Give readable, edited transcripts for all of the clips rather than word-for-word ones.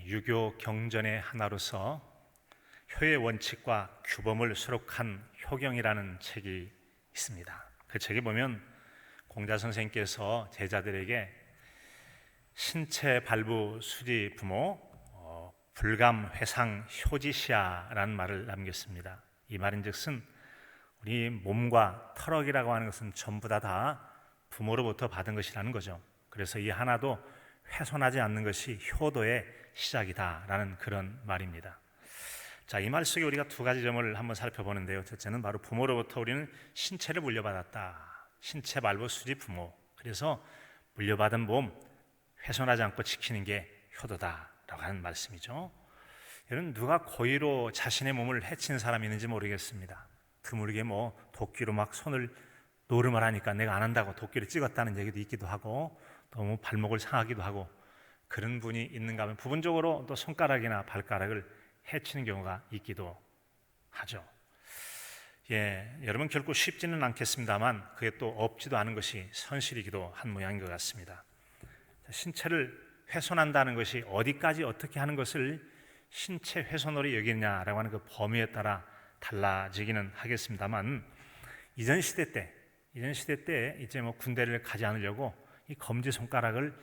유교 경전의 하나로서 효의 원칙과 규범을 수록한 효경이라는 책이 있습니다. 그 책에 보면 공자 선생님께서 제자들에게 신체 발부 수지 부모 불감 회상 효지시야라는 말을 남겼습니다. 이 말인즉슨 우리 몸과 털럭이라고 하는 것은 전부 다 부모로부터 받은 것이라는 거죠. 그래서 이 하나도 훼손하지 않는 것이 효도의 시작이다라는 그런 말입니다. 자, 이 말 속에 우리가 두 가지 점을 한번 살펴보는데요. 첫째는 바로 부모로부터 우리는 신체를 물려받았다. 신체 발부 수지 부모. 그래서 물려받은 몸 훼손하지 않고 지키는 게 효도다라고 하는 말씀이죠. 여러분, 누가 고의로 자신의 몸을 해친 사람이 있는지 모르겠습니다. 드물게 도끼로 막 손을 노름을 하니까 내가 안 한다고 도끼를 찍었다는 얘기도 있기도 하고 또 발목을 상하기도 하고 그런 분이 있는가 하면 부분적으로 또 손가락이나 발가락을 해치는 경우가 있기도 하죠. 여러분 결코 쉽지는 않겠습니다만 그게 또 없지도 않은 것이 현실이기도 한 모양인 것 같습니다. 신체를 훼손한다는 것이 어디까지 어떻게 하는 것을 신체 훼손으로 여기느냐라고 하는 그 범위에 따라 달라지기는 하겠습니다만 이전 시대 때 이제 군대를 가지 않으려고 이 검지 손가락을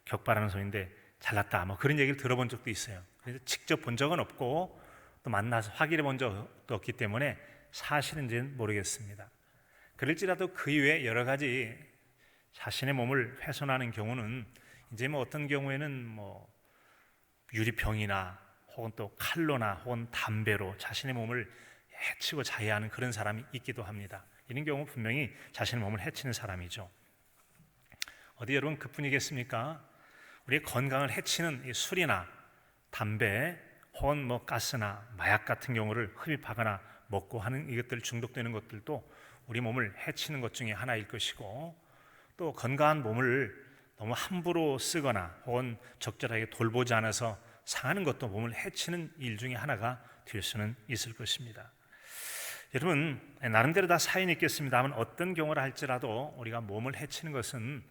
격발하는 소리인데 잘났다 그런 얘기를 들어본 적도 있어요. 그래서 직접 본 적은 없고 또 만나서 확인해 본 적도 없기 때문에 사실인지는 모르겠습니다. 그럴지라도 그 이외에 여러 가지 자신의 몸을 훼손하는 경우는 이제 어떤 경우에는 유리병이나 혹은 또 칼로나 혹은 담배로 자신의 몸을 해치고 자해하는 그런 사람이 있기도 합니다. 이런 경우 분명히 자신의 몸을 해치는 사람이죠. 어디 여러분 그뿐이겠습니까? 우리의 건강을 해치는 이 술이나 담배 혹은 가스나 마약 같은 경우를 흡입하거나 먹고 하는 이것들 중독되는 것들도 우리 몸을 해치는 것 중에 하나일 것이고 또 건강한 몸을 너무 함부로 쓰거나 혹은 적절하게 돌보지 않아서 상하는 것도 몸을 해치는 일 중에 하나가 될 수는 있을 것입니다. 여러분 나름대로 다 사연이 있겠습니다만 어떤 경우를 할지라도 우리가 몸을 해치는 것은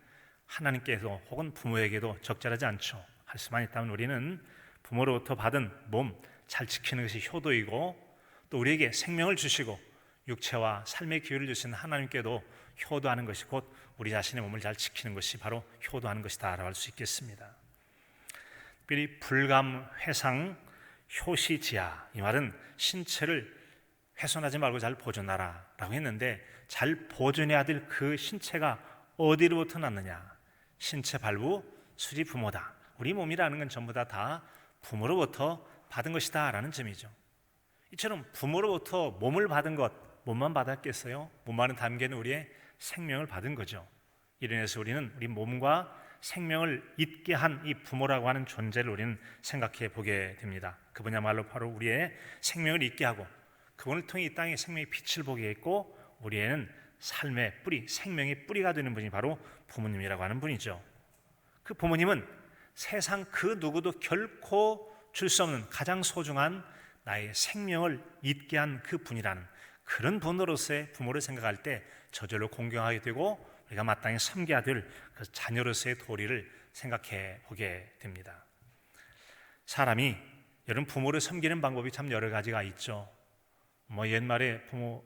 하나님께도 혹은 부모에게도 적절하지 않죠. 할 수만 있다면 우리는 부모로부터 받은 몸 잘 지키는 것이 효도이고 또 우리에게 생명을 주시고 육체와 삶의 기회를 주신 하나님께도 효도하는 것이 곧 우리 자신의 몸을 잘 지키는 것이 바로 효도하는 것이다 라고 할 수 있겠습니다. 특별히 불감, 회상, 효시지야 이 말은 신체를 훼손하지 말고 잘 보존하라 라고 했는데 잘 보존해야 될 그 신체가 어디로부터 났느냐? 신체 발부 수지 부모다. 우리 몸이라는 건 전부 다 부모로부터 받은 것이다 라는 점이죠. 이처럼 부모로부터 몸을 받은 것, 몸만 받았겠어요? 몸 안에 담기는 우리의 생명을 받은 거죠. 이래서 우리는 우리 몸과 생명을 잇게 한 이 부모라고 하는 존재를 우리는 생각해 보게 됩니다. 그분야말로 바로 우리의 생명을 잇게 하고 그분을 통해 이 땅에 생명의 빛을 보게 했고 우리에는 삶의 뿌리, 생명의 뿌리가 되는 분이 바로 부모님이라고 하는 분이죠. 그 부모님은 세상 그 누구도 결코 줄 수 없는 가장 소중한 나의 생명을 잇게 한 그 분이라는 그런 분으로서의 부모를 생각할 때 저절로 공경하게 되고 우리가 마땅히 섬겨야 될 그 자녀로서의 도리를 생각해 보게 됩니다. 사람이 여러분 부모를 섬기는 방법이 참 여러 가지가 있죠. 옛말에 부모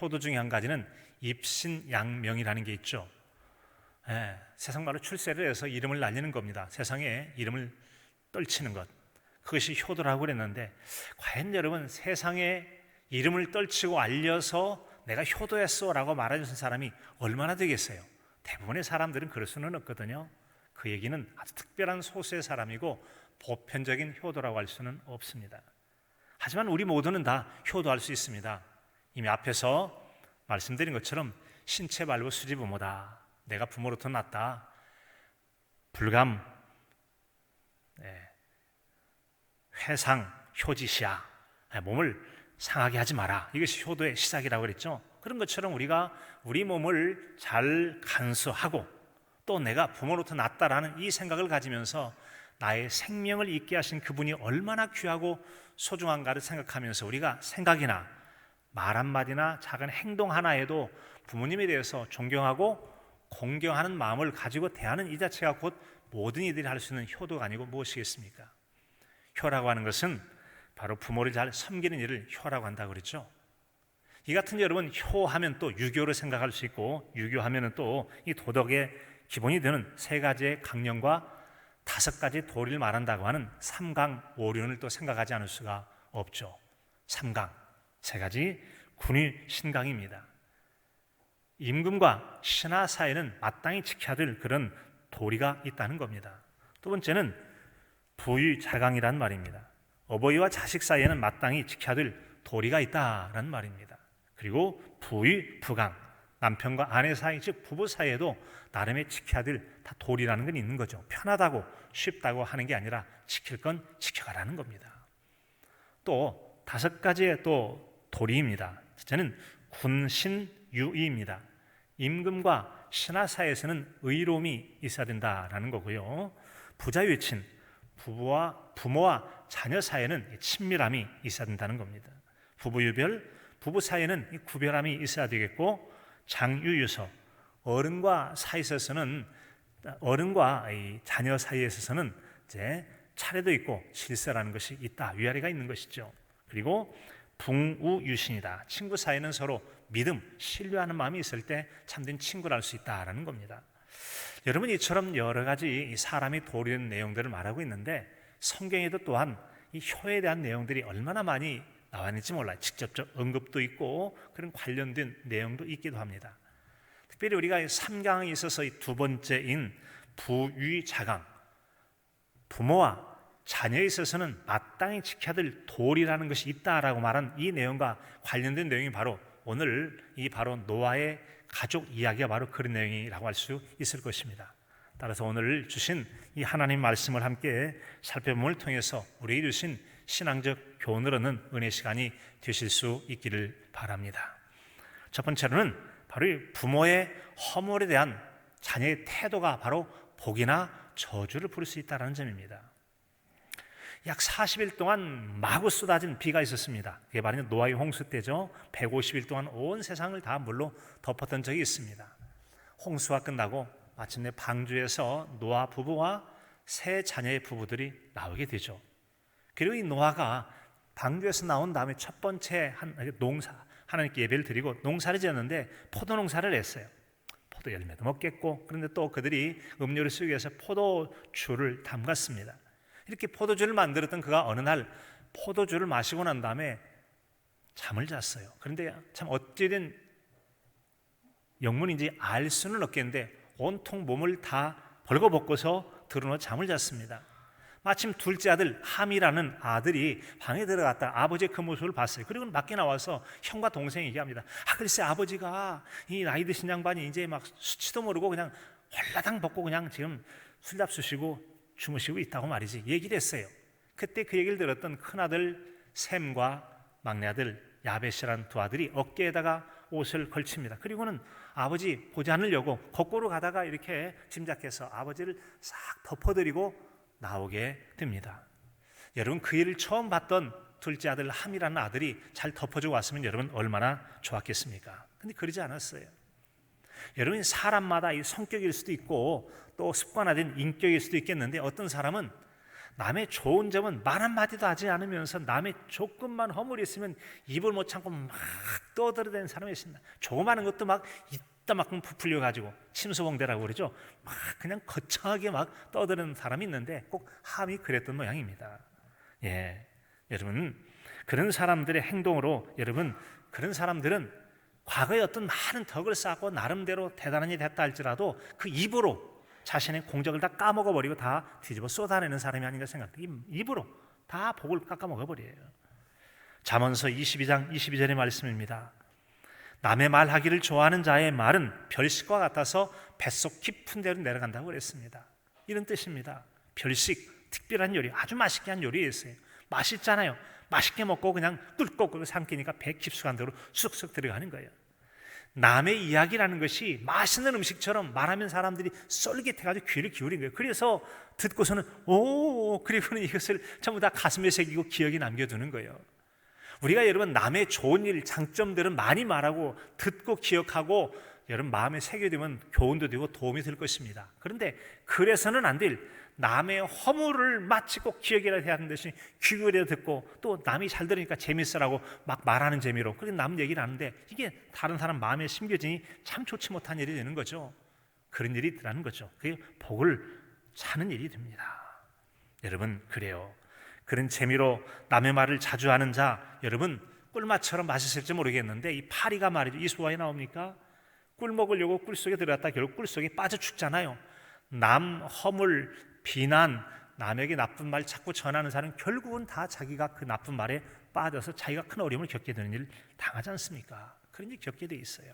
효도 중에 한 가지는 입신양명이라는 게 있죠. 세상 말로 출세를 해서 이름을 날리는 겁니다. 세상에 이름을 떨치는 것 그것이 효도라고 그랬는데 과연 여러분 세상에 이름을 떨치고 알려서 내가 효도했어 라고 말해주신 사람이 얼마나 되겠어요? 대부분의 사람들은 그럴 수는 없거든요. 그 얘기는 아주 특별한 소수의 사람이고 보편적인 효도라고 할 수는 없습니다. 하지만 우리 모두는 다 효도할 수 있습니다. 이미 앞에서 말씀드린 것처럼 신체 발부 수지 부모다. 내가 부모로부터 났다. 불감, 회상, 효지시야. 몸을 상하게 하지 마라. 이것이 효도의 시작이라고 그랬죠. 그런 것처럼 우리가 우리 몸을 잘 간수하고 또 내가 부모로부터 났다라는 이 생각을 가지면서 나의 생명을 잇게 하신 그분이 얼마나 귀하고 소중한가를 생각하면서 우리가 생각이나 말 한마디나 작은 행동 하나에도 부모님에 대해서 존경하고 공경하는 마음을 가지고 대하는 이 자체가 곧 모든 이들이 할 수 있는 효도가 아니고 무엇이겠습니까? 효라고 하는 것은 바로 부모를 잘 섬기는 일을 효라고 한다고 그랬죠. 이 같은 여러분, 효하면 또 유교를 생각할 수 있고, 유교하면 또 이 도덕의 기본이 되는 세 가지의 강령과 5가지 도리를 말한다고 하는 삼강오륜을 또 생각하지 않을 수가 없죠. 삼강, 세 가지 군의 신강입니다. 임금과 신하 사이에는 마땅히 지켜야 될 그런 도리가 있다는 겁니다. 두 번째는 부의자강이란 말입니다. 어버이와 자식 사이에는 마땅히 지켜야 될 도리가 있다는 말입니다. 그리고 부의부강, 남편과 아내 사이, 즉 부부 사이에도 나름의 지켜야 될 다 도리라는 건 있는 거죠. 편하다고 쉽다고 하는 게 아니라 지킬 건 지켜가라는 겁니다. 또 5가지의 또 도리입니다. 첫째는 군신유의입니다. 임금과 신하 사이에서는 의로움이 있어야 된다라는 거고요. 부자유친, 부모와 자녀 사이에는 친밀함이 있어야 된다는 겁니다. 부부유별, 부부 사이에는 구별함이 있어야 되겠고, 장유유서, 어른과 이 자녀 사이에 있어서는 이제 차례도 있고 질서라는 것이 있다, 위아래가 있는 것이죠. 그리고 붕우유신이다. 친구 사이에는 서로 믿음, 신뢰하는 마음이 있을 때 참된 친구를 할 수 있다라는 겁니다. 여러분, 이처럼 여러 가지 사람이 도리는 내용들을 말하고 있는데, 성경에도 또한 이 효에 대한 내용들이 얼마나 많이 나와 있는지 몰라요. 직접적 언급도 있고 그런 관련된 내용도 있기도 합니다. 특별히 우리가 3강에 있어서 이 2번째인 부의자강, 부모와 자녀에 있어서는 마땅히 지켜야 될 도리라는 것이 있다라고 말한 이 내용과 관련된 내용이 바로 오늘 이 바로 노아의 가족 이야기가 바로 그런 내용이라고 할 수 있을 것입니다. 따라서 오늘 주신 이 하나님 말씀을 함께 살펴봄을 통해서 우리에게 주신 신앙적 교훈을 얻는 은혜 시간이 되실 수 있기를 바랍니다. 첫 번째로는 바로 이 부모의 허물에 대한 자녀의 태도가 바로 복이나 저주를 부를 수 있다는 점입니다. 약 40일 동안 마구 쏟아진 비가 있었습니다. 그게 바로 노아의 홍수 때죠. 150일 동안 온 세상을 다 물로 덮었던 적이 있습니다. 홍수가 끝나고 마침내 방주에서 노아 부부와 세 자녀의 부부들이 나오게 되죠. 그리고 이 노아가 방주에서 나온 다음에 첫 번째 농사, 하나님께 예배를 드리고 농사를 지었는데 포도 농사를 했어요. 포도 열매도 먹겠고, 그런데 또 그들이 음료를 쓰기 위해서 포도주를 담갔습니다. 이렇게 포도주를 만들었던 그가 어느 날 포도주를 마시고 난 다음에 잠을 잤어요. 그런데 참 어찌된 영문인지 알 수는 없겠는데 온통 몸을 다 벌거벗고서 드러누워 잠을 잤습니다. 마침 둘째 아들 함이라는 아들이 방에 들어갔다 아버지의 그 모습을 봤어요. 그리고 밖에 나와서 형과 동생이 얘기합니다. 글쎄 아버지가 이 나이 드신 양반이 이제 막 수치도 모르고 그냥 홀라당 벗고 그냥 지금 술잡수시고 주무시고 있다고 말이지, 얘기를 했어요. 그때 그 얘기를 들었던 큰아들 셈과 막내아들 야벳이라는 두 아들이 어깨에다가 옷을 걸칩니다. 그리고는 아버지 보지 않으려고 거꾸로 가다가 이렇게 짐작해서 아버지를 싹 덮어드리고 나오게 됩니다. 여러분, 그 일을 처음 봤던 둘째 아들 함이라는 아들이 잘 덮어주고 왔으면 여러분 얼마나 좋았겠습니까? 근데 그러지 않았어요. 여러분, 사람마다 이 성격일 수도 있고 또 습관화된 인격일 수도 있겠는데, 어떤 사람은 남의 좋은 점은 말 한마디도 하지 않으면서 남의 조금만 허물이 있으면 입을 못 참고 막 떠들어대는 사람이 있습니다. 조그마한 것도 막 이따만큼 부풀려가지고 침소봉대라고 그러죠. 막 그냥 거창하게 막 떠드는 사람이 있는데 꼭 함이 그랬던 모양입니다. 여러분, 그런 사람들의 행동으로 여러분, 그런 사람들은 과거에 어떤 많은 덕을 쌓고 나름대로 대단한 일이 됐다 할지라도 그 입으로 자신의 공적을 다 까먹어버리고 다 뒤집어 쏟아내는 사람이 아닌가 생각합니다. 입으로 다 복을 깎아먹어버려요. 잠언서 22장 22절의 말씀입니다. 남의 말하기를 좋아하는 자의 말은 별식과 같아서 뱃속 깊은 데로 내려간다고 그랬습니다. 이런 뜻입니다. 별식, 특별한 요리, 아주 맛있게 한 요리였어요. 맛있잖아요. 맛있게 먹고 그냥 꿀꺽꿀꺽 삼키니까 배 깊숙한 데로 쑥쑥 들어가는 거예요. 남의 이야기라는 것이 맛있는 음식처럼 말하면 사람들이 쏠깃해가지고 귀를 기울인 거예요. 그래서 듣고서는 오, 그리고는 이것을 전부 다 가슴에 새기고 기억에 남겨두는 거예요. 우리가 여러분 남의 좋은 일, 장점들은 많이 말하고 듣고 기억하고 여러분 마음에 새겨두면 교훈도 되고 도움이 될 것입니다. 그런데 그래서는 안 될 남의 허물을 마치 꼭 기억이라 해야 하는 듯이 귀 기울여 듣고 또 남이 잘 들으니까 재밌으라고 막 말하는 재미로 그렇게 남 얘기를 하는데 이게 다른 사람 마음에 심겨지니 참 좋지 못한 일이 되는 거죠. 그런 일이 있더라는 거죠. 그게 복을 차는 일이 됩니다. 여러분, 그래요. 그런 재미로 남의 말을 자주 하는 자, 여러분 꿀맛처럼 맛있을지 모르겠는데 이 파리가 말이죠. 이소화에 나옵니까? 꿀 먹으려고 꿀 속에 들어갔다 결국 꿀 속에 빠져 죽잖아요. 남 허물, 비난, 남에게 나쁜 말 자꾸 전하는 사람은 결국은 다 자기가 그 나쁜 말에 빠져서 자기가 큰 어려움을 겪게 되는 일 당하지 않습니까? 그런 일 겪게 돼 있어요.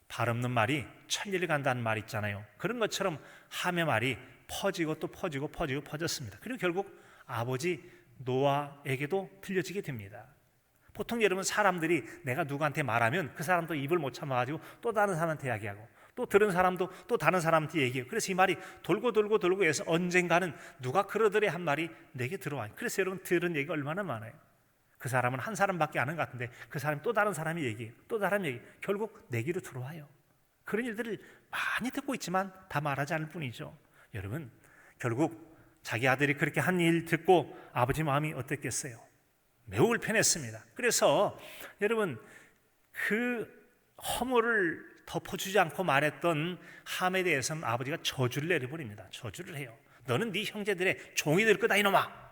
발 없는 말이 천리를 간다는 말 있잖아요. 그런 것처럼 함의 말이 퍼지고 또 퍼지고 퍼졌습니다. 그리고 결국 아버지 노아에게도 들려지게 됩니다. 보통 여러분 사람들이 내가 누구한테 말하면 그 사람도 입을 못 참아가지고 또 다른 사람한테 이야기하고 또 들은 사람도 또 다른 사람한테 얘기해요. 그래서 이 말이 돌고 해서 언젠가는 누가 그러더래 한 말이 내게 들어와요. 그래서 여러분 들은 얘기가 얼마나 많아요. 그 사람은 한 사람밖에 아는 것 같은데 그 사람이 또 다른 사람이 얘기해요. 또 다른 얘기. 결국 내 귀로 들어와요. 그런 일들을 많이 듣고 있지만 다 말하지 않을 뿐이죠. 여러분, 결국 자기 아들이 그렇게 한 일 듣고 아버지 마음이 어땠겠어요? 매우 불편했습니다. 그래서 여러분, 그 허물을 덮어주지 않고 말했던 함에 대해서는 아버지가 저주를 내려버립니다. 저주를 해요. 너는 네 형제들의 종이 될 거다 이놈아.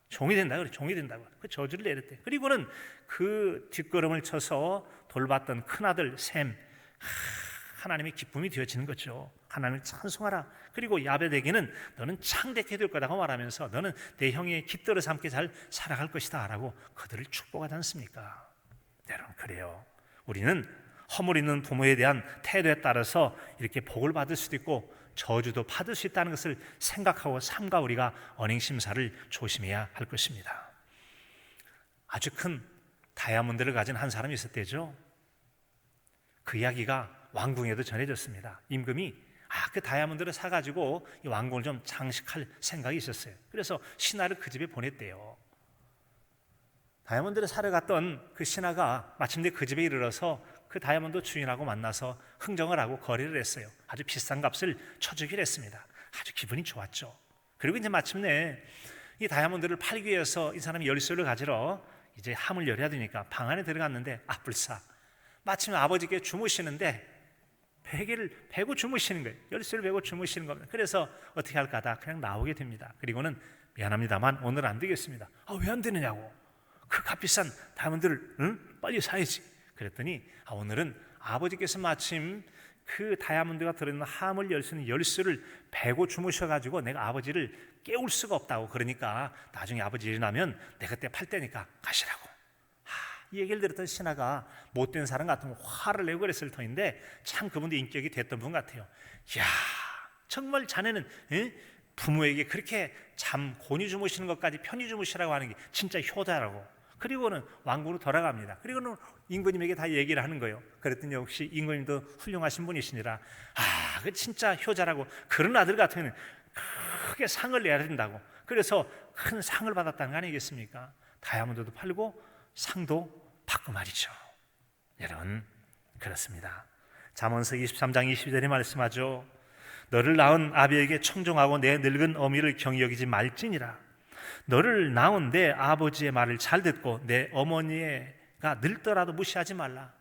종이 된다 그래. 종이 된다고. 그 저주를 내렸대. 그리고는 그 뒷걸음을 쳐서 돌봤던 큰아들 셈, 하나님의 기쁨이 되어지는 거죠. 하나님을 찬송하라. 그리고 야베에게는 너는 창대케 될 거라고 말하면서 너는 내 형의 깃들어서 함께 잘 살아갈 것이다 라고 그들을 축복하지 않습니까? 여러분, 그래요. 우리는 허물 있는 부모에 대한 태도에 따라서 이렇게 복을 받을 수도 있고 저주도 받을 수 있다는 것을 생각하고 삼가 우리가 언행심사를 조심해야 할 것입니다. 아주 큰 다이아몬드를 가진 한 사람이 있었대죠. 그 이야기가 왕궁에도 전해졌습니다. 임금이 그 다이아몬드를 사가지고 이 왕궁을 좀 장식할 생각이 있었어요. 그래서 신하를 그 집에 보냈대요. 다이아몬드를 사러 갔던 그 신하가 마침내 그 집에 이르러서 그 다이아몬드 주인하고 만나서 흥정을 하고 거래를 했어요. 아주 비싼 값을 쳐주기로 했습니다. 아주 기분이 좋았죠. 그리고 이제 마침내 이 다이아몬드를 팔기 위해서 이 사람이 열쇠를 가지러 이제 함을 열어야 되니까 방 안에 들어갔는데 불사 마침 아버지께 주무시는데 베개를 베고 주무시는 거예요. 열쇠를 베고 주무시는 겁니다. 그래서 어떻게 할까 하다 그냥 나오게 됩니다. 그리고는 미안합니다만 오늘 안 되겠습니다. 왜 안 되느냐고. 그 값비싼 다이아몬드를 빨리 사야지. 그랬더니 오늘은 아버지께서 마침 그 다이아몬드가 들어있는 함을 열 수 있는 열쇠를 베고 주무셔가지고 내가 아버지를 깨울 수가 없다고. 그러니까 나중에 아버지 일어나면 내가 그때 팔 때니까 가시라고. 이 얘기를 들었던 신하가 못된 사람 같으면 화를 내고 그랬을 터인데 참 그분도 인격이 됐던 분 같아요. 이야, 정말 자네는 부모에게 그렇게 잠 곤히 주무시는 것까지 편히 주무시라고 하는 게 진짜 효자라고. 그리고는 왕궁으로 돌아갑니다. 그리고는 임금님에게 다 얘기를 하는 거예요. 그랬더니 역시 임금님도 훌륭하신 분이시니라 그 진짜 효자라고. 그런 아들 같으면 크게 상을 내야 된다고. 그래서 큰 상을 받았다는 거 아니겠습니까? 다이아몬드도 팔고 상도 받고 말이죠. 여러분, 그렇습니다. 잠언서 23장 22절에 말씀하죠. 너를 낳은 아비에게 청종하고 내 늙은 어미를 경히 여기지 말지니라. 너를 낳은 내 아버지의 말을 잘 듣고 내 어머니가 늙더라도 무시하지 말라.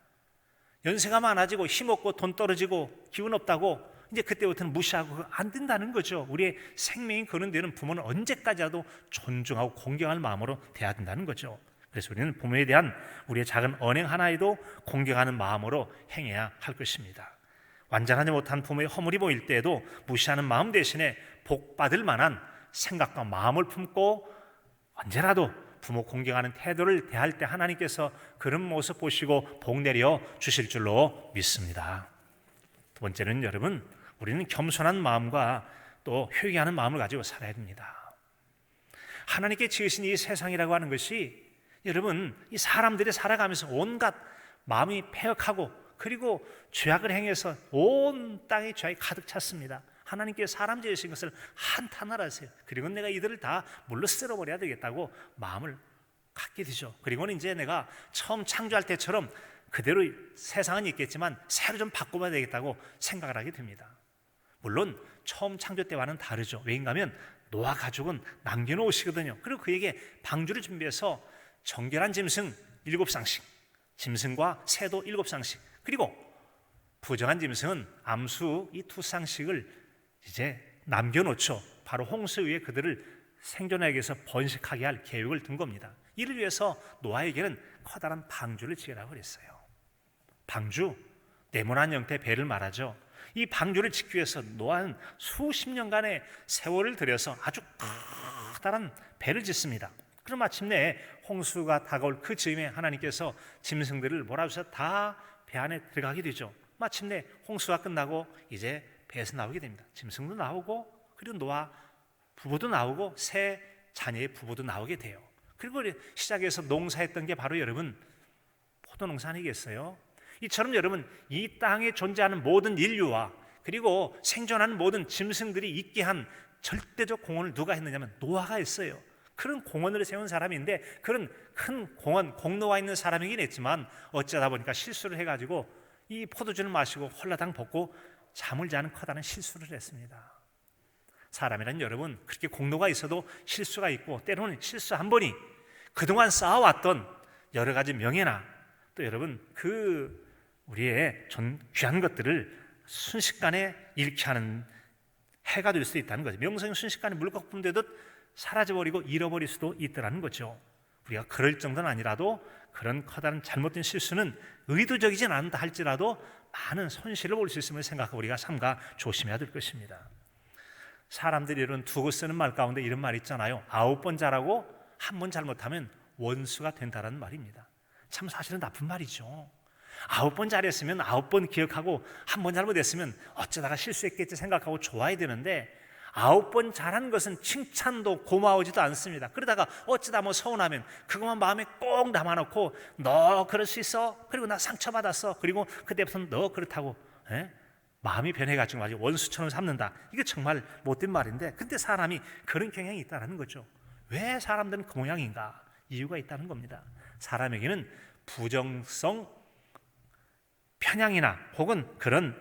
연세가 많아지고 힘없고 돈 떨어지고 기운 없다고 이제 그때부터는 무시하고 안 된다는 거죠. 우리의 생명이 거는 데는 부모는 언제까지라도 존중하고 공경할 마음으로 대해야 된다는 거죠. 그래서 우리는 부모에 대한 우리의 작은 언행 하나에도 공경하는 마음으로 행해야 할 것입니다. 완전하지 못한 부모의 허물이 보일 때에도 무시하는 마음 대신에 복받을 만한 생각과 마음을 품고 언제라도 부모 공경하는 태도를 대할 때 하나님께서 그런 모습 보시고 복 내려 주실 줄로 믿습니다. 두 번째는 여러분, 우리는 겸손한 마음과 또 회개하는 마음을 가지고 살아야 됩니다. 하나님께 지으신 이 세상이라고 하는 것이 여러분, 이 사람들이 살아가면서 온갖 마음이 패역하고 그리고 죄악을 행해서 온 땅에 죄악이 가득 찼습니다. 하나님께 사람 지으신 것을 한탄하라세요. 그리고 내가 이들을 다 물로 쓸어버려야 되겠다고 마음을 갖게 되죠. 그리고는 이제 내가 처음 창조할 때처럼 그대로 세상은 있겠지만 새로 좀 바꿔봐야 되겠다고 생각을 하게 됩니다. 물론 처음 창조 때와는 다르죠. 왜인가 하면 노아 가족은 남겨놓으시거든요. 그리고 그에게 방주를 준비해서 정결한 짐승 7쌍씩, 짐승과 새도 7쌍씩, 그리고 부정한 짐승은 암수 이 2쌍씩을 이제 남겨놓죠. 바로 홍수 위에 그들을 생존하기 위해서 번식하게 할 계획을 둔 겁니다. 이를 위해서 노아에게는 커다란 방주를 지으라고 그랬어요. 방주, 네모난 형태의 배를 말하죠. 이 방주를 짓기 위해서 노아는 수십 년간의 세월을 들여서 아주 커다란 배를 짓습니다. 그럼 마침내 홍수가 다가올 그 즈음에 하나님께서 짐승들을 몰아주셔서 다 배 안에 들어가게 되죠. 마침내 홍수가 끝나고 이제 배에서 나오게 됩니다. 짐승도 나오고, 그리고 노아 부부도 나오고, 새 자녀의 부부도 나오게 돼요. 그리고 시작해서 농사했던 게 바로 여러분 포도 농사 아니겠어요? 이처럼 여러분 이 땅에 존재하는 모든 인류와 그리고 생존하는 모든 짐승들이 있게 한 절대적 공헌을 누가 했느냐면 노아가 했어요. 그런 공헌을 세운 사람인데, 그런 큰 공헌, 공로가 있는 사람이긴 했지만 어쩌다 보니까 실수를 해가지고 이 포도주를 마시고 홀라당 벗고 잠을 자는 커다란 실수를 했습니다. 사람이란 여러분 그렇게 공로가 있어도 실수가 있고, 때로는 실수 한 번이 그동안 쌓아왔던 여러 가지 명예나 또 여러분 그 우리의 귀한 것들을 순식간에 잃게 하는 해가 될 수도 있다는 거죠. 명성이 순식간에 물거품 되듯 사라져버리고 잃어버릴 수도 있다는 거죠. 우리가 그럴 정도는 아니라도 그런 커다란 잘못된 실수는 의도적이진 않다 할지라도 많은 손실을 볼 수 있음을 생각하고 우리가 삼가 조심해야 될 것입니다. 사람들이 이런 두고 쓰는 말 가운데 이런 말 있잖아요. 9번 잘하고 1번 잘못하면 원수가 된다는 말입니다. 참 사실은 나쁜 말이죠. 9번 잘했으면 9번 기억하고 1번 잘못했으면 어쩌다가 실수했겠지 생각하고 좋아야 되는데, 9번 잘한 것은 칭찬도 고마워지도 않습니다. 그러다가 어쩌다 뭐 서운하면 그것만 마음에 꼭 남아놓고 너 그럴 수 있어? 그리고 나 상처받았어? 그리고 그때부터는 너 그렇다고 마음이 변해가지고 아주 원수처럼 삼는다. 이게 정말 못된 말인데, 근데 사람이 그런 경향이 있다는 거죠. 왜 사람들은 그 모양인가? 이유가 있다는 겁니다. 사람에게는 부정성 편향이나 혹은 그런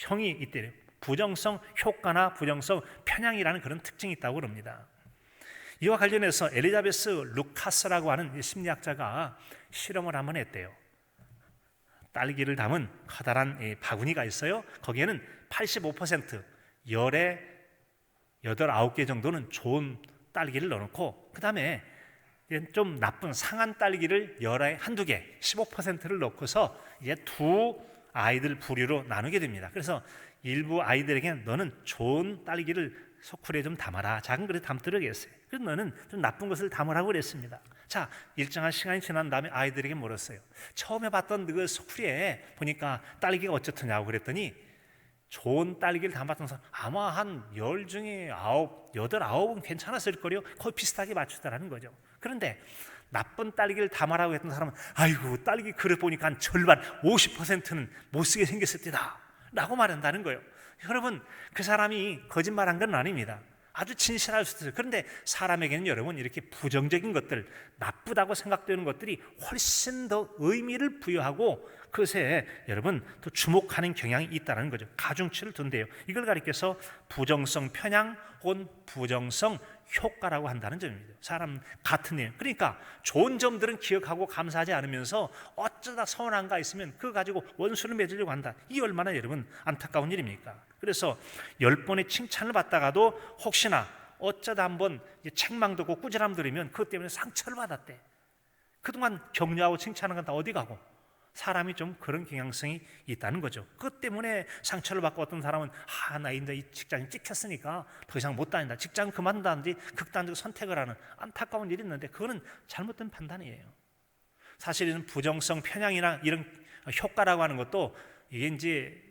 형이 있대요. 부정성 효과나 부정성 편향이라는 그런 특징이 있다고 그럽니다. 이와 관련해서 엘리자베스 루카스라고 하는 심리학자가 실험을 한번 했대요. 딸기를 담은 커다란 바구니가 있어요. 거기에는 85% 열에 8, 9개 정도는 좋은 딸기를 넣어놓고, 그 다음에 좀 나쁜 상한 딸기를 열에 한두 개, 15%를 넣고서 이제 두 아이들 부류로 나누게 됩니다. 그래서 일부 아이들에게 너는 좋은 딸기를 소쿠리에 좀 담아라. 작은 그릇에 담도록 했어요. 그래서 너는 좀 나쁜 것을 담으라고 그랬습니다. 자, 일정한 시간이 지난 다음에 아이들에게 물었어요. 처음에 봤던 그 소쿠리에 보니까 딸기가 어쩌더냐고 그랬더니 좋은 딸기를 담았던 사람 아마 한 10 중에 9, 8, 9은 괜찮았을 거요. 거의 비슷하게 맞추더라는 거죠. 그런데 나쁜 딸기를 담아라고 했던 사람은 아이고 딸기 그릇 보니까 한 절반 50%는 못쓰게 생겼을 때다 라고 말한다는 거예요. 여러분 그 사람이 거짓말한 건 아닙니다. 아주 진실할 수도 있어요. 그런데 사람에게는 여러분 이렇게 부정적인 것들, 나쁘다고 생각되는 것들이 훨씬 더 의미를 부여하고 그것에 여러분 또 주목하는 경향이 있다는 거죠. 가중치를 둔대요. 이걸 가리켜서 부정성 편향 혹은 부정성 효과라고 한다는 점입니다. 사람 같은 일. 그러니까 좋은 점들은 기억하고 감사하지 않으면서 어쩌다 서운한가 있으면 그거 가지고 원수를 맺으려고 한다. 이게 얼마나 여러분 안타까운 일입니까? 그래서 10번의 칭찬을 받다가도 혹시나 어쩌다 한번 책망 듣고 꾸지람 들으면 그것 때문에 상처를 받았대. 그동안 격려하고 칭찬한 건 다 어디 가고? 사람이 좀 그런 경향성이 있다는 거죠. 그것 때문에 상처를 받고 어떤 사람은 나 이제 이 직장이 찍혔으니까 더 이상 못 다닌다. 직장 그만둔다든지 극단적 선택을 하는 안타까운 일이 있는데 그거는 잘못된 판단이에요. 사실은 부정성 편향이나 이런 효과라고 하는 것도 이게 이제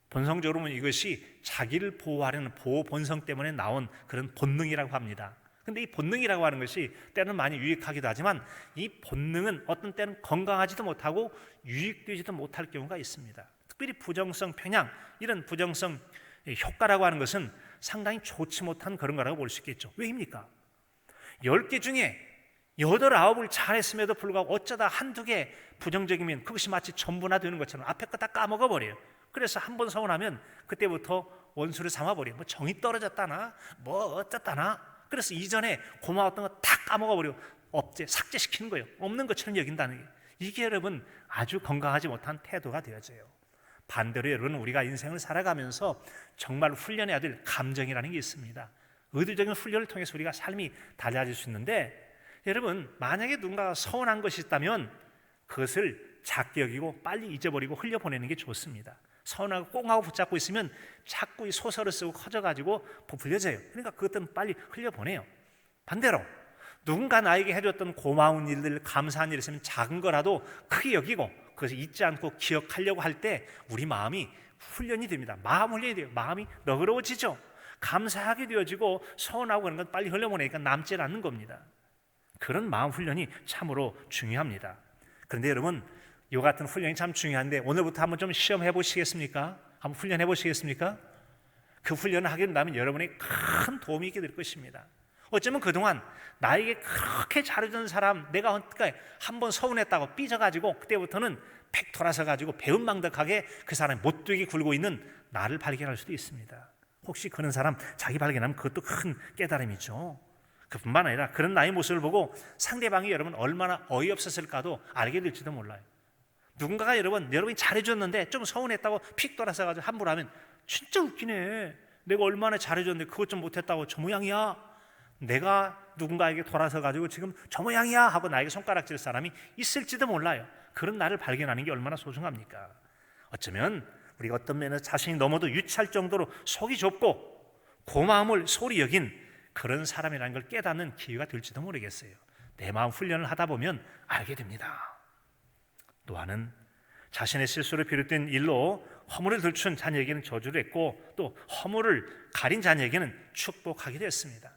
본성적으로 보면 이것이 자기를 보호하려는 보호 본성 때문에 나온 그런 본능이라고 합니다. 근데 이 본능이라고 하는 것이 때는 많이 유익하기도 하지만 이 본능은 어떤 때는 건강하지도 못하고 유익되지도 못할 경우가 있습니다. 특별히 부정성 편향, 이런 부정성 효과라고 하는 것은 상당히 좋지 못한 그런 거라고 볼 수 있겠죠. 왜입니까? 10개 중에 8, 9을 잘했음에도 불구하고 어쩌다 한두 개 부정적이면 그것이 마치 전부나 되는 것처럼 앞에 거 다 까먹어버려요. 그래서 한 번 서운하면 그때부터 원수를 삼아버려. 뭐 정이 떨어졌다나 뭐 어쨌다나. 그래서 이전에 고마웠던 거 다 까먹어버리고 삭제시키는 거예요. 없는 것처럼 여긴다는 게, 이게 여러분 아주 건강하지 못한 태도가 되어져요. 반대로 여러분, 우리가 인생을 살아가면서 정말 훈련해야 될 감정이라는 게 있습니다. 의도적인 훈련을 통해서 우리가 삶이 달라질 수 있는데, 여러분 만약에 누군가가 서운한 것이 있다면 그것을 작게 여기고 빨리 잊어버리고 흘려보내는 게 좋습니다. 서운하고 꽁하고 붙잡고 있으면 자꾸 이 소설을 쓰고 커져가지고 부풀려져요. 그러니까 그것들은 빨리 흘려보내요. 반대로 누군가 나에게 해줬던 고마운 일들, 감사한 일 있으면 작은 거라도 크게 여기고 그것을 잊지 않고 기억하려고 할 때 우리 마음이 훈련이 됩니다. 마음 훈련이 돼요. 마음이 너그러워지죠. 감사하게 되어지고 서운하고 그런 건 빨리 흘려보내니까 남질 않는 겁니다. 그런 마음 훈련이 참으로 중요합니다. 그런데 여러분, 이 같은 훈련이 참 중요한데 오늘부터 한번 좀 시험해 보시겠습니까? 한번 훈련해 보시겠습니까? 그 훈련을 하게 된다면 여러분이 큰 도움이 있게 될 것입니다. 어쩌면 그동안 나에게 그렇게 잘해준 사람, 내가 한번 서운했다고 삐져가지고 그때부터는 팩 돌아서가지고 배은망덕하게 그 사람이 못되게 굴고 있는 나를 발견할 수도 있습니다. 혹시 그런 사람 자기 발견하면 그것도 큰 깨달음이죠. 그뿐만 아니라 그런 나의 모습을 보고 상대방이 여러분 얼마나 어이없었을까도 알게 될지도 몰라요. 누군가가 여러분이 잘해줬는데 좀 서운했다고 픽 돌아서가지고 함부로 하면 진짜 웃기네. 내가 얼마나 잘해줬는데 그것 좀 못했다고 저 모양이야. 내가 누군가에게 돌아서가지고 지금 저 모양이야 하고 나에게 손가락질 사람이 있을지도 몰라요. 그런 나를 발견하는 게 얼마나 소중합니까? 어쩌면 우리가 어떤 면에서 자신이 너무도 유치할 정도로 속이 좁고 고마움을 소홀히 여긴 그런 사람이라는 걸 깨닫는 기회가 될지도 모르겠어요. 내 마음 훈련을 하다 보면 알게 됩니다. 노아는 자신의 실수를 비롯된 일로 허물을 들춘 자녀에게는 저주를 했고 또 허물을 가린 자녀에게는 축복하게 됐습니다.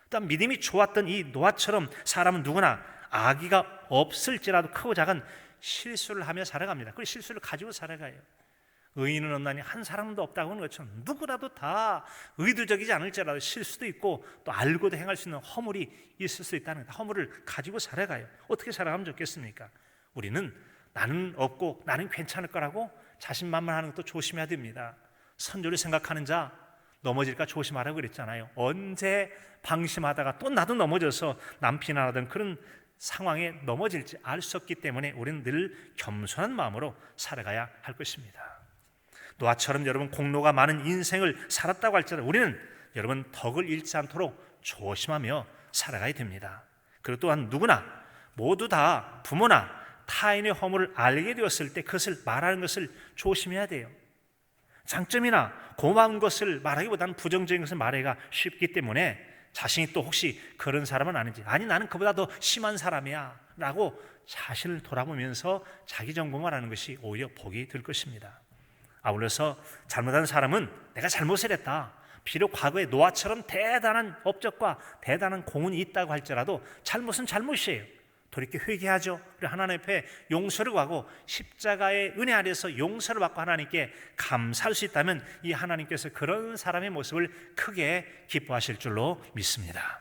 또한 믿음이 좋았던 이 노아처럼 사람은 누구나 악의가 없을지라도 크고 작은 실수를 하며 살아갑니다. 그 실수를 가지고 살아가요. 의인은 없나니 한 사람도 없다고 하는 것처럼 누구라도 다 의도적이지 않을지라도 실수도 있고 또 알고도 행할 수 있는 허물이 있을 수 있다는 거예요. 허물을 가지고 살아가요. 어떻게 살아가면 좋겠습니까? 우리는 나는 없고 나는 괜찮을 거라고 자신만만하는 것도 조심해야 됩니다. 선조를 생각하는 자 넘어질까 조심하라고 그랬잖아요. 언제 방심하다가 또 나도 넘어져서 남 비난하던 그런 상황에 넘어질지 알 수 없기 때문에 우리는 늘 겸손한 마음으로 살아가야 할 것입니다. 노아처럼 여러분 공로가 많은 인생을 살았다고 할지라도 우리는 여러분 덕을 잃지 않도록 조심하며 살아가야 됩니다. 그리고 또한 누구나 모두 다 부모나 타인의 허물을 알게 되었을 때 그것을 말하는 것을 조심해야 돼요. 장점이나 고마운 것을 말하기보다는 부정적인 것을 말하기가 쉽기 때문에 자신이 또 혹시 그런 사람은 아닌지, 아니 나는 그보다 더 심한 사람이야 라고 자신을 돌아보면서 자기 점검을 하는 것이 오히려 복이 될 것입니다. 아울러서 잘못한 사람은 내가 잘못을 했다, 비록 과거에 노아처럼 대단한 업적과 대단한 공헌이 있다고 할지라도 잘못은 잘못이에요. 돌이켜 회개하죠. 그리고 하나님 앞에 용서를 구하고 십자가의 은혜 아래서 용서를 받고 하나님께 감사할 수 있다면 이 하나님께서 그런 사람의 모습을 크게 기뻐하실 줄로 믿습니다.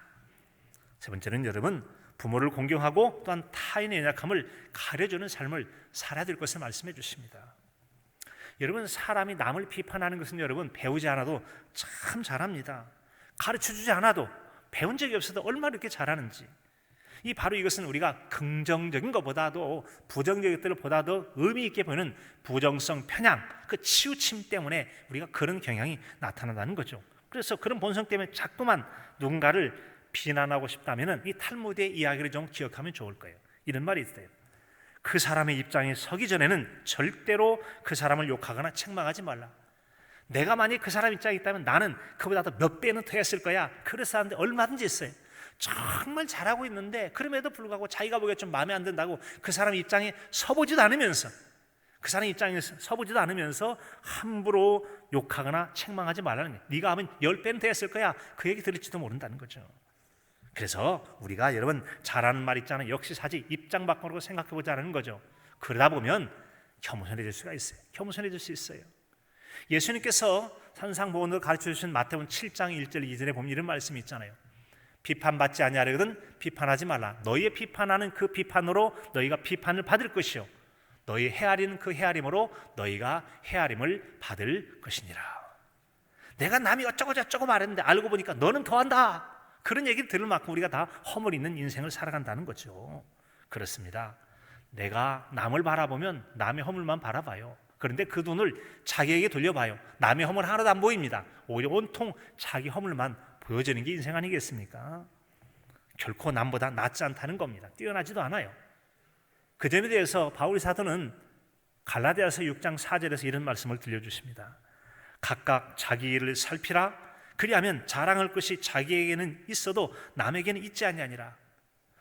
세 번째는 여러분 부모를 공경하고 또한 타인의 연약함을 가려주는 삶을 살아야 될 것을 말씀해 주십니다. 여러분 사람이 남을 비판하는 것은 여러분 배우지 않아도 참 잘합니다. 가르쳐주지 않아도 배운 적이 없어도 얼마나 이렇게 잘하는지. 바로 이것은 우리가 긍정적인 것보다도 부정적인 것들보다도 의미 있게 보이는 부정성, 편향, 그 치우침 때문에 우리가 그런 경향이 나타난다는 거죠. 그래서 그런 본성 때문에 자꾸만 누군가를 비난하고 싶다면 이 탈무드의 이야기를 좀 기억하면 좋을 거예요. 이런 말이 있어요. 그 사람의 입장에 서기 전에는 절대로 그 사람을 욕하거나 책망하지 말라. 내가 만약 그 사람 입장에 있다면 나는 그보다 더 몇 배는 더 했을 거야. 그래서 하는데 얼마든지 있어요. 정말 잘하고 있는데 그럼에도 불구하고 자기가 보기에 좀 마음에 안 든다고 그 사람 입장에 서보지도 않으면서 함부로 욕하거나 책망하지 말라는 거예요. 네가 하면 10배는 더 했을 거야. 그 얘기 들을지도 모른다는 거죠. 그래서 우리가 여러분 잘하는 말 있잖아요. 역시 사지 입장 바꾸고 생각해보자는 거죠. 그러다 보면 겸손해질 수가 있어요. 겸손해질 수 있어요. 예수님께서 산상보훈으로 가르쳐주신 마태복음 7장 1절 2절에 보면 이런 말씀이 있잖아요. 비판받지 아니하려거든 비판하지 말라. 너희의 비판하는 그 비판으로 너희가 비판을 받을 것이요 너희 헤아리는 그 헤아림으로 너희가 헤아림을 받을 것이니라. 내가 남이 어쩌고 저쩌고 말했는데 알고 보니까 너는 더한다. 그런 얘기를 들을 만큼 우리가 다 허물 있는 인생을 살아간다는 거죠. 그렇습니다. 내가 남을 바라보면 남의 허물만 바라봐요. 그런데 그 눈을 자기에게 돌려봐요. 남의 허물 하나도 안 보입니다. 오히려 온통 자기 허물만 보여지는 게 인생 아니겠습니까? 결코 남보다 낫지 않다는 겁니다. 뛰어나지도 않아요. 그 점에 대해서 바울 사도는 갈라디아서 6장 4절에서 이런 말씀을 들려주십니다. 각각 자기 일을 살피라. 그리하면 자랑할 것이 자기에게는 있어도 남에게는 있지 아니하니라.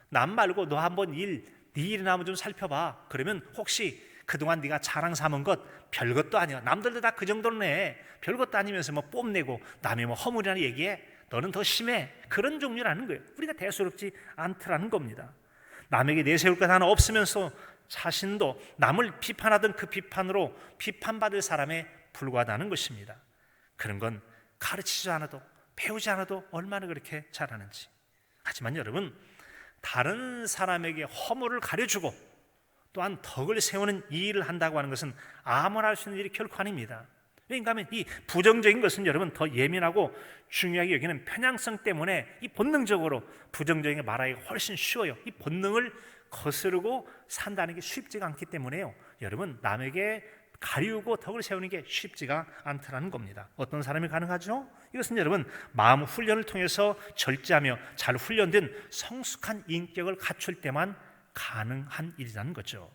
남 말고 너 한번 네 일이나 한번 좀 살펴봐. 그러면 혹시 그동안 네가 자랑 삼은 것 별것도 아니야. 남들도 다 그 정도는 해. 별것도 아니면서 뭐 뽐내고 남의 뭐 허물이라는 얘기에 너는 더 심해. 그런 종류라는 거예요. 우리가 대수롭지 않더라는 겁니다. 남에게 내세울 것 하나 없으면서 자신도 남을 비판하던 그 비판으로 비판받을 사람에 불과하다는 것입니다. 그런 건 가르치지 않아도 배우지 않아도 얼마나 그렇게 잘하는지. 하지만 여러분, 다른 사람에게 허물을 가려주고 또한 덕을 세우는 이 일을 한다고 하는 것은 아무나 할 수 있는 일이 결코 아닙니다. 왜냐하면 이 부정적인 것은 여러분 더 예민하고 중요하게 여기는 편향성 때문에 이 본능적으로 부정적인 게 말하기가 훨씬 쉬워요. 이 본능을 거스르고 산다는 게 쉽지가 않기 때문에요. 여러분, 남에게 가리우고 덕을 세우는 게 쉽지가 않더라는 겁니다. 어떤 사람이 가능하죠? 이것은 여러분 마음 훈련을 통해서 절제하며 잘 훈련된 성숙한 인격을 갖출 때만 가능한 일이라는 거죠.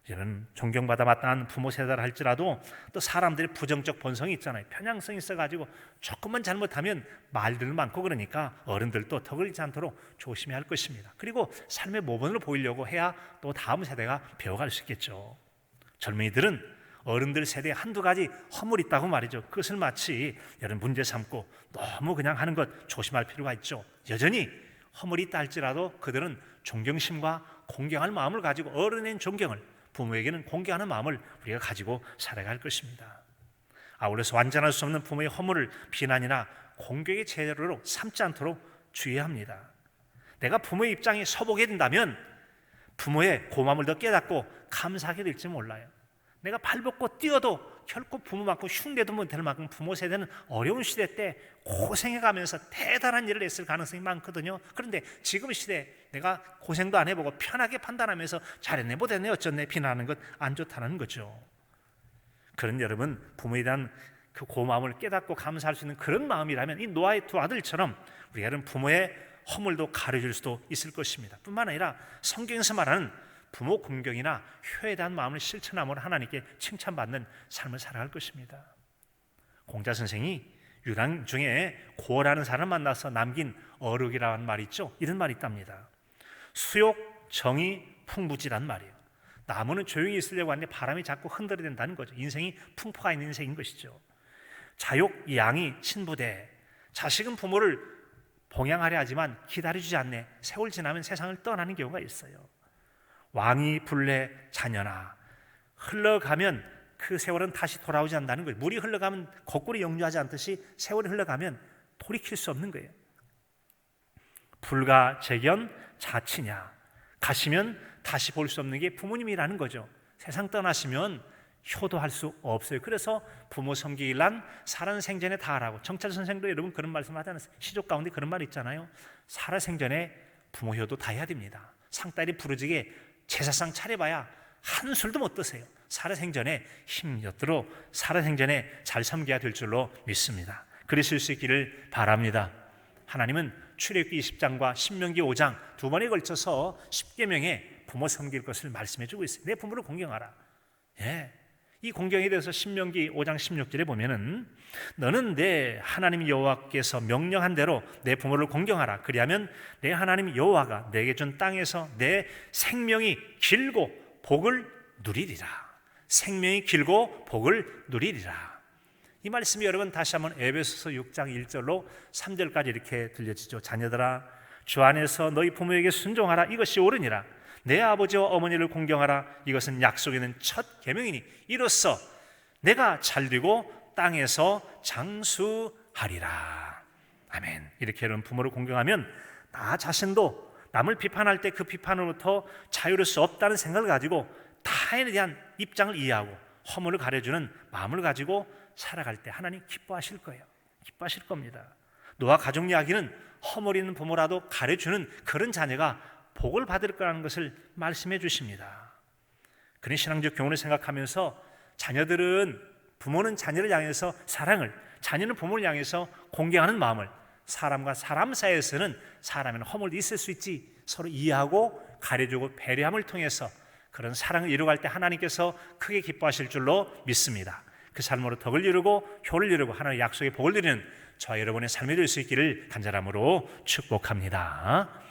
여러분, 존경받아 마땅한 부모 세대라 할지라도 또 사람들의 부정적 본성이 있잖아요. 편향성이 있어가지고 조금만 잘못하면 말들 많고 그러니까 어른들도 덕을 잃지 않도록 조심해야 할 것입니다. 그리고 삶의 모범을 보이려고 해야 또 다음 세대가 배워갈 수 있겠죠. 젊은이들은 어른들 세대에 한두 가지 허물이 있다고 말이죠. 그것을 마치 여러분 문제 삼고 너무 그냥 하는 것 조심할 필요가 있죠. 여전히 허물이 있다 할지라도 그들은 존경심과 공경할 마음을 가지고 어른인 존경을, 부모에게는 공경하는 마음을 우리가 가지고 살아야 할 것입니다. 아울러서 완전할 수 없는 부모의 허물을 비난이나 공격의 재료로 삼지 않도록 주의해야 합니다. 내가 부모의 입장에 서보게 된다면 부모의 고마움을 더 깨닫고 감사하게 될지 몰라요. 내가 발벗고 뛰어도 결코 부모만큼 흉내도 못할 만큼 부모 세대는 어려운 시대 때 고생해가면서 대단한 일을 했을 가능성이 많거든요. 그런데 지금 시대 내가 고생도 안 해보고 편하게 판단하면서 잘했네 못했네 어쩌네 비난하는 것 안 좋다는 거죠. 그런 여러분, 부모에 대한 그 고마움을 깨닫고 감사할 수 있는 그런 마음이라면 이 노아의 두 아들처럼 우리가 이런 부모의 허물도 가려줄 수도 있을 것입니다. 뿐만 아니라 성경에서 말하는 부모 공경이나 효에 대한 마음을 실천함으로 하나님께 칭찬받는 삶을 살아갈 것입니다. 공자 선생이 유랑 중에 고라는 사람을 만나서 남긴 어록이라는 말이 있죠. 이런 말이 있답니다. 수욕, 정의, 풍부지란 말이에요. 나무는 조용히 있으려고 하는데 바람이 자꾸 흔들어댄다는 거죠. 인생이 풍파가 있는 인생인 것이죠. 자욕, 양이 친부대. 자식은 부모를 봉양하려 하지만 기다려주지 않네. 세월 지나면 세상을 떠나는 경우가 있어요. 왕이 불래 자녀나. 흘러가면 그 세월은 다시 돌아오지 않는다는 거예요. 물이 흘러가면 거꾸로 역류하지 않듯이 세월이 흘러가면 돌이킬 수 없는 거예요. 불가 재견 자치냐. 가시면 다시 볼 수 없는 게 부모님이라는 거죠. 세상 떠나시면 효도할 수 없어요. 그래서 부모 섬기기 란 살아생전에 다하라고. 정찰 선생도 여러분 그런 말씀 하잖아요. 시족 가운데 그런 말 있잖아요. 살아생전에 부모 효도 다 해야 됩니다. 상딸이 부르짖게 제사상 차려봐야 한 술도 못 드세요. 살아생전에 힘엿들어 살아생전에 잘 섬겨야 될 줄로 믿습니다. 그러실 수 있기를 바랍니다. 하나님은 출애굽기 20장과 신명기 5장 두 번에 걸쳐서 10계명에 부모 섬길 것을 말씀해주고 있어요. 내 부모를 공경하라. 예. 이 공경에 대해서 신명기 5장 16절에 보면은 너는 내 하나님 여호와께서 명령한 대로 내 부모를 공경하라. 그리하면 내 하나님 여호와가 내게 준 땅에서 내 생명이 길고 복을 누리리라. 생명이 길고 복을 누리리라. 이 말씀이 여러분 다시 한번 에베소서 6장 1절로 3절까지 이렇게 들려지죠. 자녀들아 주 안에서 너희 부모에게 순종하라. 이것이 옳으니라. 내 아버지와 어머니를 공경하라. 이것은 약속 있는 첫 계명이니 이로써 내가 잘되고 땅에서 장수하리라. 아멘. 이렇게 여러분 부모를 공경하면 나 자신도 남을 비판할 때 그 비판으로부터 자유로울 수 없다는 생각을 가지고 타인에 대한 입장을 이해하고 허물을 가려주는 마음을 가지고 살아갈 때 하나님 기뻐하실 거예요. 기뻐하실 겁니다. 노아 가족 이야기는 허물있는 부모라도 가르쳐주는 그런 자녀가 복을 받을 거라는 것을 말씀해 주십니다. 그런 신앙적 교훈을 생각하면서 부모는 자녀를 향해서 사랑을, 자녀는 부모를 향해서 공경하는 마음을, 사람과 사람 사이에서는 사람에는 허물도 있을 수 있지, 서로 이해하고 가려주고 배려함을 통해서 그런 사랑을 이루어갈 때 하나님께서 크게 기뻐하실 줄로 믿습니다. 그 삶으로 덕을 이루고 효를 이루고 하나님의 약속의 복을 누리는 저와 여러분의 삶이 될 수 있기를 간절함으로 축복합니다.